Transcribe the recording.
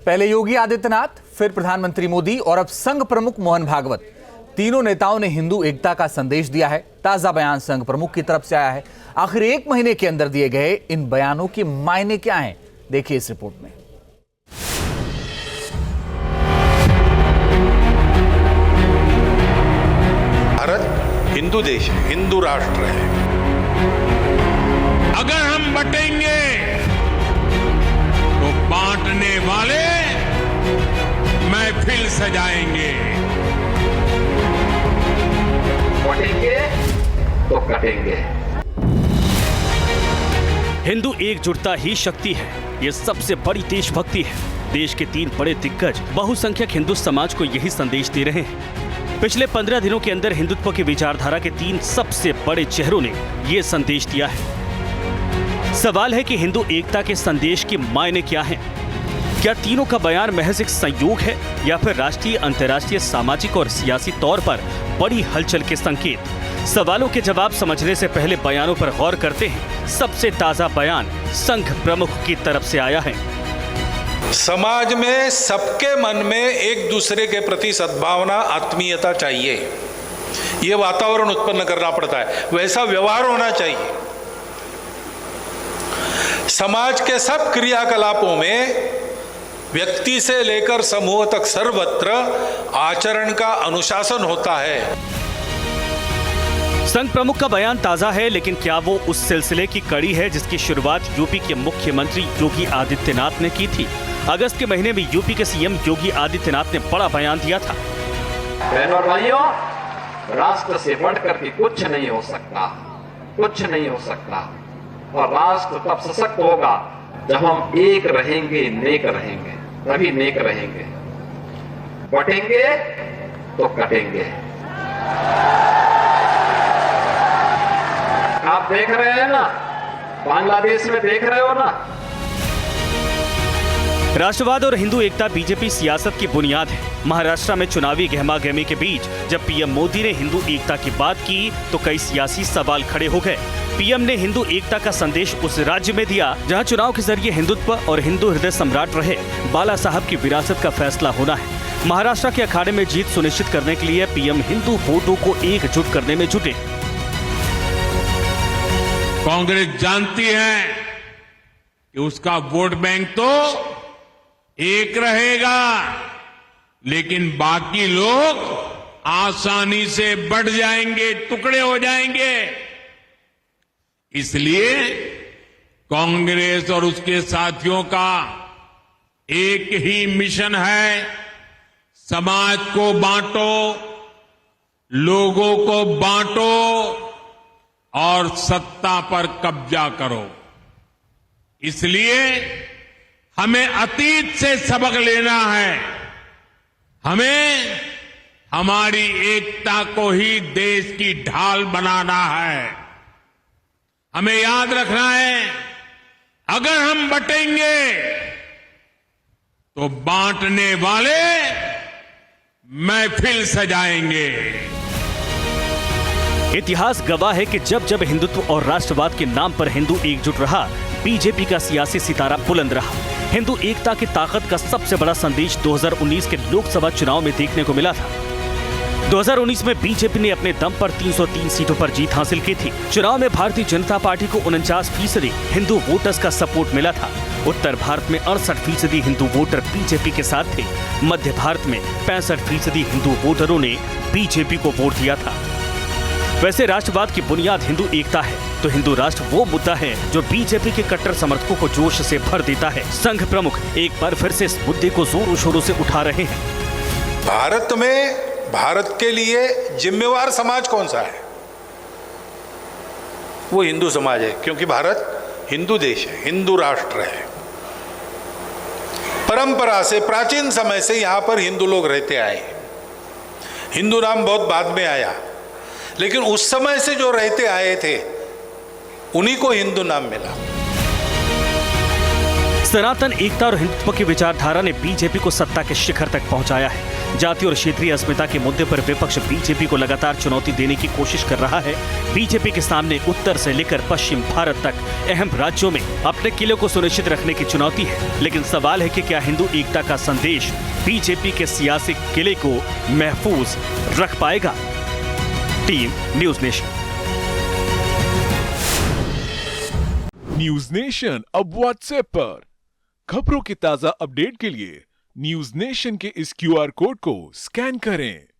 पहले योगी आदित्यनाथ, फिर प्रधानमंत्री मोदी और अब संघ प्रमुख मोहन भागवत, तीनों नेताओं ने हिंदू एकता का संदेश दिया है। ताजा बयान संघ प्रमुख की तरफ से आया है। आखिर एक महीने के अंदर दिए गए इन बयानों के मायने क्या हैं, देखिए इस रिपोर्ट में। भारत हिंदू देश है, हिंदू राष्ट्र है। अगर हम बटेंगे तो बांटने वाले महफिल सजाएंगे। बटेंगे तो कटेंगे। हिंदू एकजुटता ही शक्ति है। ये सबसे बड़ी देशभक्ति है। देश के 3 बड़े दिग्गज बहुसंख्यक हिंदू समाज को यही संदेश दे रहे हैं। पिछले 15 दिनों के अंदर हिंदुत्व की विचारधारा के 3 सबसे बड़े चेहरों ने ये संदेश दिया है। सवाल है कि हिंदू एकता के संदेश के मायने क्या हैं? क्या तीनों का बयान महज एक संयोग है या फिर राष्ट्रीय, अंतर्राष्ट्रीय, सामाजिक और सियासी तौर पर बड़ी हलचल के संकेत? सवालों के जवाब समझने से पहले बयानों पर गौर करते हैं। सबसे ताजा बयान संघ प्रमुख की तरफ से आया है। समाज में सबके मन में एक दूसरे के प्रति सद्भावना, आत्मीयता चाहिए। ये वातावरण उत्पन्न करना पड़ता है, वैसा व्यवहार होना चाहिए। समाज के सब क्रियाकलापों में व्यक्ति से लेकर समूह तक सर्वत्र आचरण का अनुशासन होता है। संघ प्रमुख का बयान ताजा है, लेकिन क्या वो उस सिलसिले की कड़ी है जिसकी शुरुआत यूपी के मुख्यमंत्री योगी आदित्यनाथ ने की थी? अगस्त के महीने में यूपी के सीएम योगी आदित्यनाथ ने बड़ा बयान दिया था। बहनों और भाइयों, राष्ट्र से बढ़कर के कुछ नहीं हो सकता, कुछ नहीं हो सकता। और राष्ट्र तब सशक्त होगा जब हम एक रहेंगे, नेक रहेंगे, तभी नेक रहेंगे। बटेंगे तो कटेंगे। आप देख रहे हैं ना, बांग्लादेश में देख रहे हो ना। राष्ट्रवाद और हिंदू एकता बीजेपी सियासत की बुनियाद है। महाराष्ट्र में चुनावी गहमागहमी के बीच जब पीएम मोदी ने हिंदू एकता की बात की तो कई सियासी सवाल खड़े हो गए। पीएम ने हिंदू एकता का संदेश उस राज्य में दिया जहां चुनाव के जरिए हिंदुत्व और हिंदू हृदय सम्राट रहे बाला साहब की विरासत का फैसला होना है। महाराष्ट्र के अखाड़े में जीत सुनिश्चित करने के लिए पीएम हिंदू वोटों को एकजुट करने में जुटे। कांग्रेस जानती है कि उसका वोट बैंक तो एक रहेगा, लेकिन बाकी लोग आसानी से बढ़ जाएंगे, टुकड़े हो जाएंगे। इसलिए कांग्रेस और उसके साथियों का एक ही मिशन है, समाज को बांटो, लोगों को बांटो और सत्ता पर कब्जा करो। इसलिए हमें अतीत से सबक लेना है। हमें हमारी एकता को ही देश की ढाल बनाना है। हमें याद रखना है, अगर हम बटेंगे तो बांटने वाले महफिल सजाएंगे। इतिहास गवाह है कि जब जब हिंदुत्व और राष्ट्रवाद के नाम पर हिंदू एकजुट रहा, बीजेपी का सियासी सितारा बुलंद रहा। हिंदू एकता की ताकत का सबसे बड़ा संदेश 2019 के लोकसभा चुनाव में देखने को मिला था। 2019 में बीजेपी ने अपने दम पर 303 सीटों पर जीत हासिल की थी। चुनाव में भारतीय जनता पार्टी को 49% हिंदू वोटर्स का सपोर्ट मिला था। उत्तर भारत में 68% हिंदू वोटर बीजेपी के साथ थे। मध्य भारत में 65% हिंदू वोटरों ने बीजेपी को वोट दिया था। वैसे राष्ट्रवाद की बुनियाद हिंदू एकता है, तो हिंदू राष्ट्र वो मुद्दा है जो बीजेपी के कट्टर समर्थकों को जोश से भर देता है। संघ प्रमुख एक बार फिर से इस मुद्दे को जोरों शोरों से उठा रहे हैं। भारत में भारत के लिए जिम्मेवार समाज कौन सा है? वो हिंदू समाज है, क्योंकि भारत हिंदू देश है, हिंदू राष्ट्र है। परंपरा से, प्राचीन समय से यहां पर हिंदू लोग रहते आए। हिंदू नाम बहुत बाद में आया, लेकिन उस समय से जो रहते आए थे उन्हीं को हिंदू नाम मिला। सनातन एकता और हिंदुत्व की विचारधारा ने बीजेपी को सत्ता के शिखर तक पहुंचाया है। जाति और क्षेत्रीय अस्मिता के मुद्दे पर विपक्ष बीजेपी को लगातार चुनौती देने की कोशिश कर रहा है। बीजेपी के सामने उत्तर से लेकर पश्चिम भारत तक अहम राज्यों में अपने किले को सुनिश्चित रखने की चुनौती है। लेकिन सवाल है कि क्या हिंदू एकता का संदेश बीजेपी के सियासी किले को महफूज रख पाएगा? Team news nation. News nation अब व्हाट्सएप पर खबरों की ताजा अपडेट के लिए न्यूज नेशन के इस QR कोड को स्कैन करें।